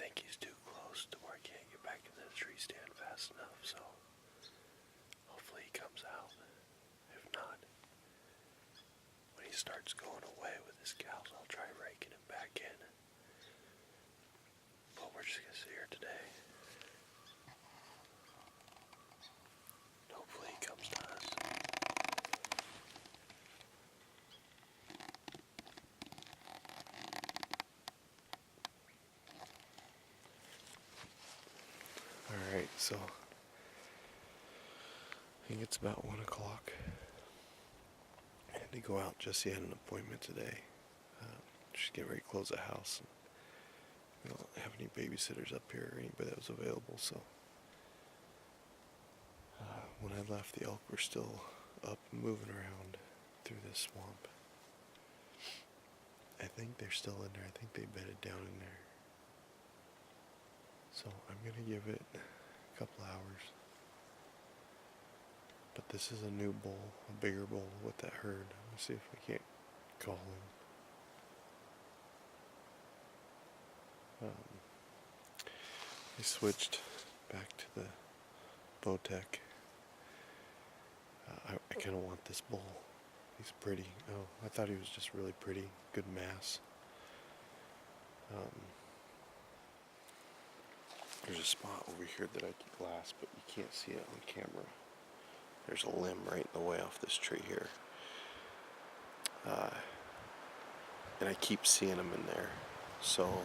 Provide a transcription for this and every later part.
think he's too close to where I can't get back into the tree stand fast enough, so hopefully he comes out. If not, when he starts going away with his cows, I'll try raking him back in. But we're just gonna sit here today. Hopefully he comes to us. Alright, so I think it's about 1 o'clock. I had to go out. Jesse had an appointment today. She's getting ready to close the house. We don't have any babysitters up here or anybody that was available, so when I left, the elk were still up and moving around through this swamp. I think they're still in there. I think they bedded down in there. So I'm gonna give it a couple hours. But this is a new bull, a bigger bull with that herd. Let's see if we can't call him. I switched back to the Bowtech. I kind of want this bull. He's pretty. Oh, I thought he was just really pretty. Good mass. There's a spot over here that I can glass, but you can't see it on camera. There's a limb right in the way off this tree here. And I keep seeing them in there. So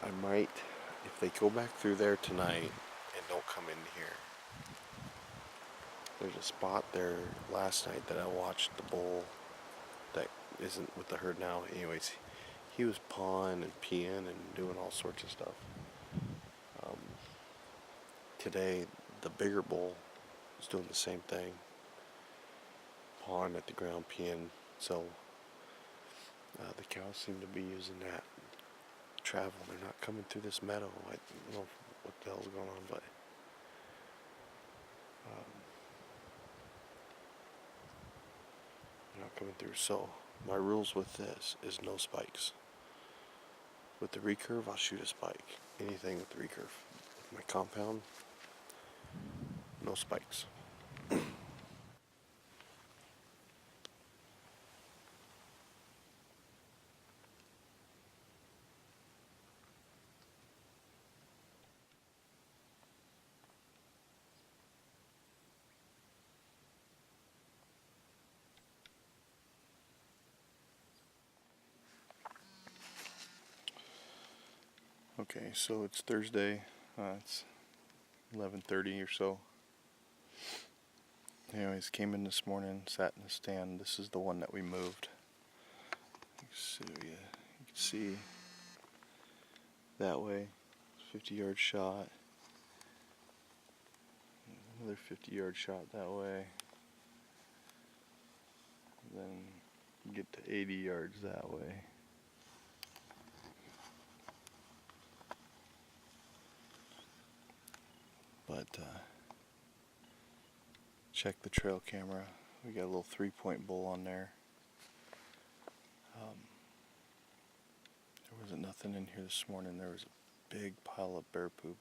I might, if they go back through there tonight and don't come in here, there's a spot there last night that I watched the bull that isn't with the herd now. Anyways, he was pawing and peeing and doing all sorts of stuff. Today, the bigger bull was doing the same thing, pawing at the ground, peeing. So the cows seem to be using that travel. They're not coming through this meadow. I don't know what the hell's going on, but they're not coming through. So my rules with this is no spikes. With the recurve, I'll shoot a spike. Anything with the recurve. With my compound, no spikes. Okay, so it's Thursday. It's 11:30 or so. Anyways, came in this morning, sat in the stand. This is the one that we moved. So yeah, you can see that way, 50-yard shot. Another 50-yard shot that way. Then get to 80 yards that way. But check the trail camera. We got a little 3-point bull on there. There wasn't nothing in here this morning. There was a big pile of bear poop,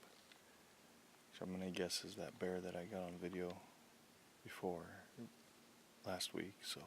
which I'm gonna guess is that bear that I got on video before last week. So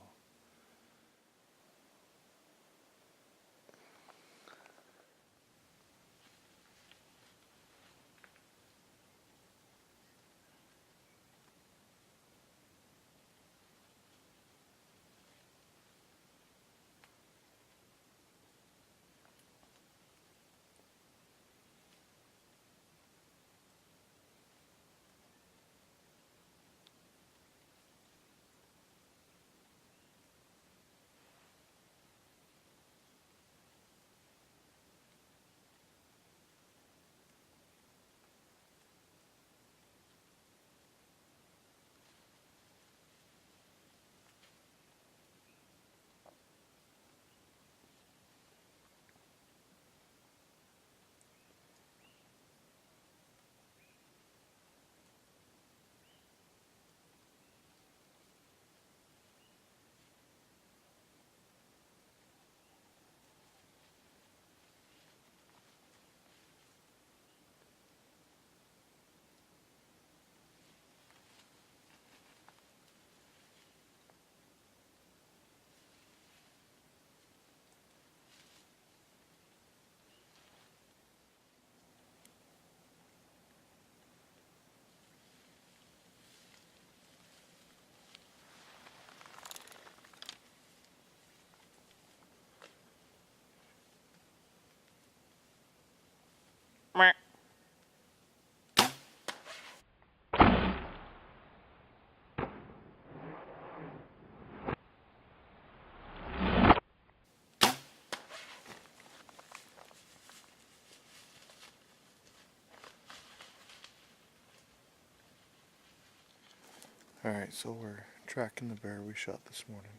Alright, so we're tracking the bear we shot this morning.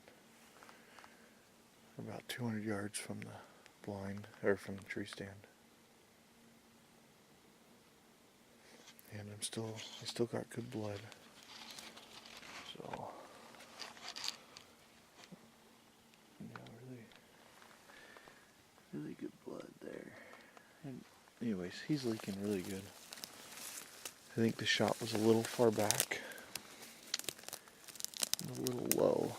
We're about 200 yards from the blind, or from the tree stand. And I still got good blood. So, yeah, really good blood there. And anyways, he's leaking really good. I think the shot was a little far back, a little low,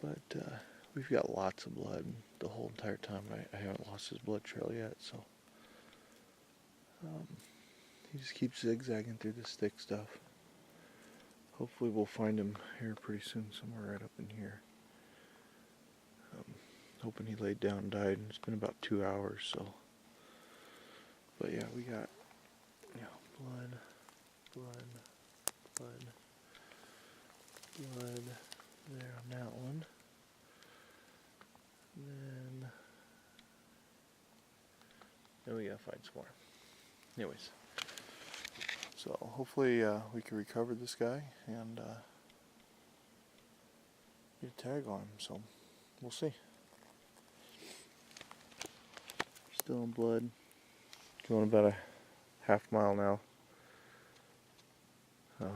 but we've got lots of blood the whole entire time. I haven't lost his blood trail yet, so he just keeps zigzagging through this thick stuff. Hopefully we'll find him here pretty soon, somewhere right up in here. Hoping he laid down and died, and it's been about 2 hours, so. But yeah, we got, blood there on that one. Then we gotta find some more. Anyways, so hopefully we can recover this guy and get a tag on him, so we'll see. Still in blood. Going about a half mile now.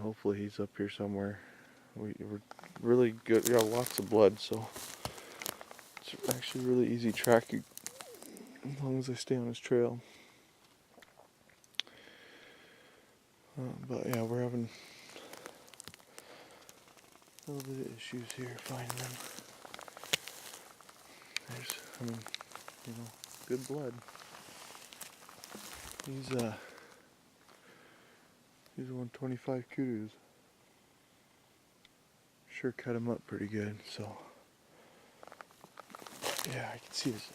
Hopefully he's up here somewhere. We're really good. We got lots of blood, so it's actually really easy tracking as long as I stay on his trail. But yeah, we're having a little bit of issues here finding them. Good blood. He's 125 kudos. Sure cut him up pretty good, so yeah, I can see it's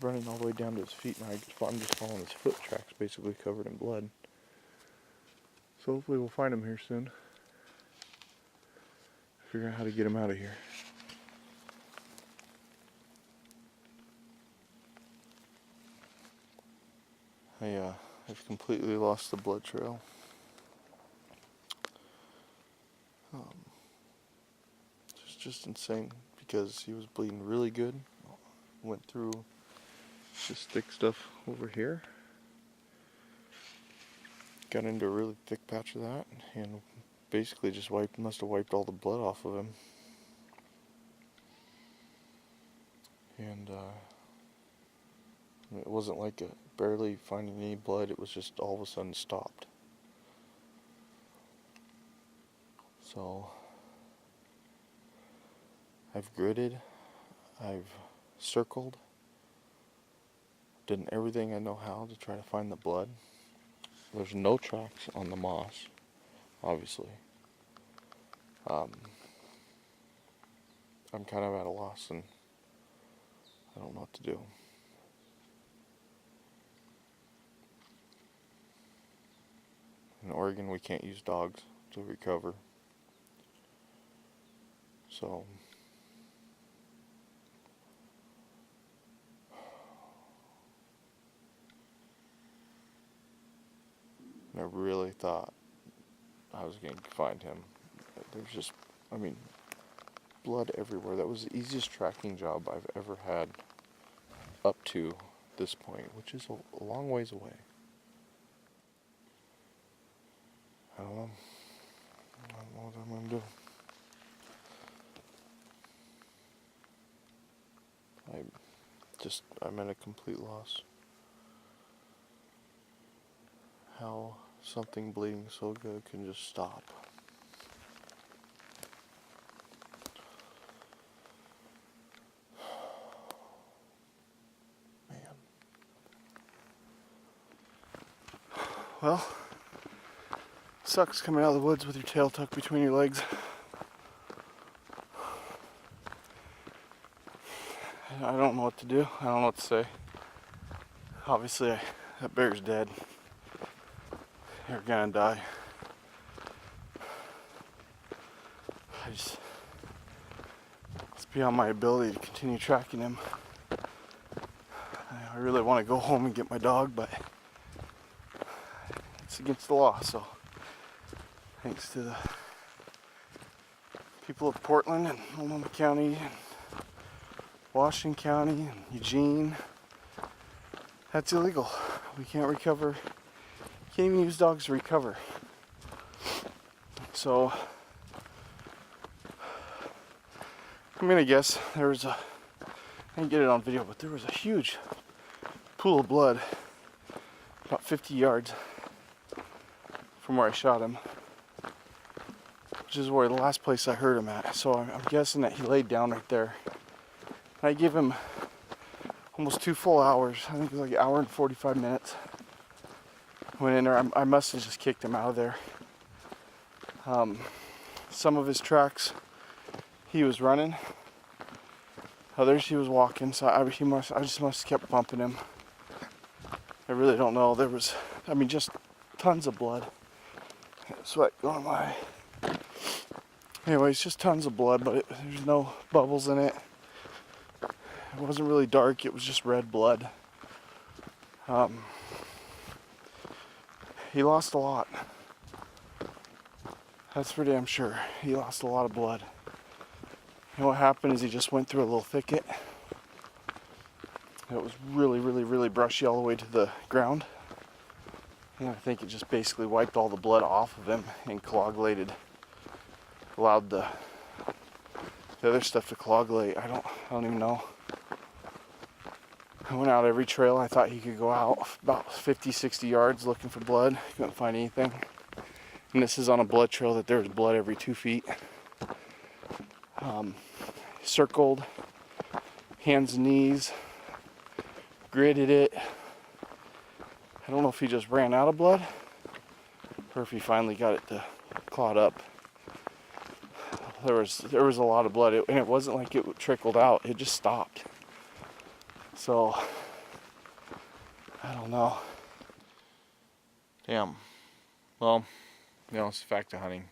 running all the way down to his feet, and I'm just following his foot tracks, basically covered in blood. So hopefully we'll find him here soon. Figure out how to get him out of here. I've completely lost the blood trail. It's just insane because he was bleeding really good. Went through this thick stuff over here. Got into a really thick patch of that and basically just must have wiped all the blood off of him. And it wasn't like barely finding any blood, it was just all of a sudden stopped. So I've gridded, I've circled, done everything I know how to try to find the blood. There's no tracks on the moss, obviously. I'm kind of at a loss and I don't know what to do. In Oregon, we can't use dogs to recover. So I really thought I was going to find him. There's just, blood everywhere. That was the easiest tracking job I've ever had up to this point, which is a long ways away. I don't know what I'm going to do. I'm at a complete loss. How something bleeding so good can just stop. Man. Well, sucks coming out of the woods with your tail tucked between your legs. I don't know what to do. I don't know what to say. Obviously, that bear's dead. They're gonna die. It's beyond my ability to continue tracking him. I really want to go home and get my dog, but it's against the law, so Thanks to the people of Portland and Multnomah County and Washington County and Eugene. That's illegal. We can't recover. Can't even use dogs to recover. So I'm gonna guess there was I didn't get it on video, but there was a huge pool of blood about 50 yards from where I shot him, which is where the last place I heard him at. So I'm guessing that he laid down right there. And I gave him almost 2 full hours. I think it was like an hour and 45 minutes. Went in there. I must have just kicked him out of there. Some of his tracks he was running. Others he was walking. So I just must have kept bumping him. I really don't know. There was, just tons of blood. Sweat going my. Anyways, just tons of blood, but there's no bubbles in it. It wasn't really dark. It was just red blood. He lost a lot. That's for damn sure. He lost a lot of blood. And what happened is he just went through a little thicket. It was really, really, really brushy all the way to the ground. And I think it just basically wiped all the blood off of him and coagulated. Allowed the other stuff to coagulate. I don't even know. I went out every trail I thought he could go out, about 50, 60 yards looking for blood. Couldn't find anything. And this is on a blood trail that there's blood every 2 feet. Circled, hands and knees, gridded it. I don't know if he just ran out of blood or if he finally got it to clot up. There was a lot of blood, and it wasn't like it trickled out. It just stopped. So I don't know. Damn. Well, it's the fact of hunting.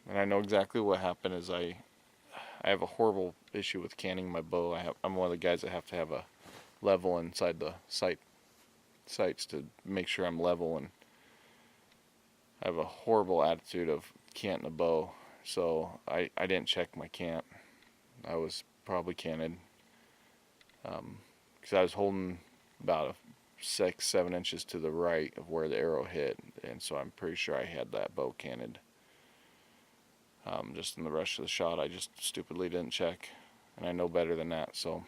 And I know exactly what happened. Is I have a horrible issue with canning my bow. I'm one of the guys that have to have a level inside the sights to make sure I'm level, and I have a horrible attitude of canting a bow. So I didn't check my cant. I was probably canted because I was holding about 6-7 inches to the right of where the arrow hit, and so I'm pretty sure I had that bow canted. Just in the rush of the shot, I just stupidly didn't check, and I know better than that. So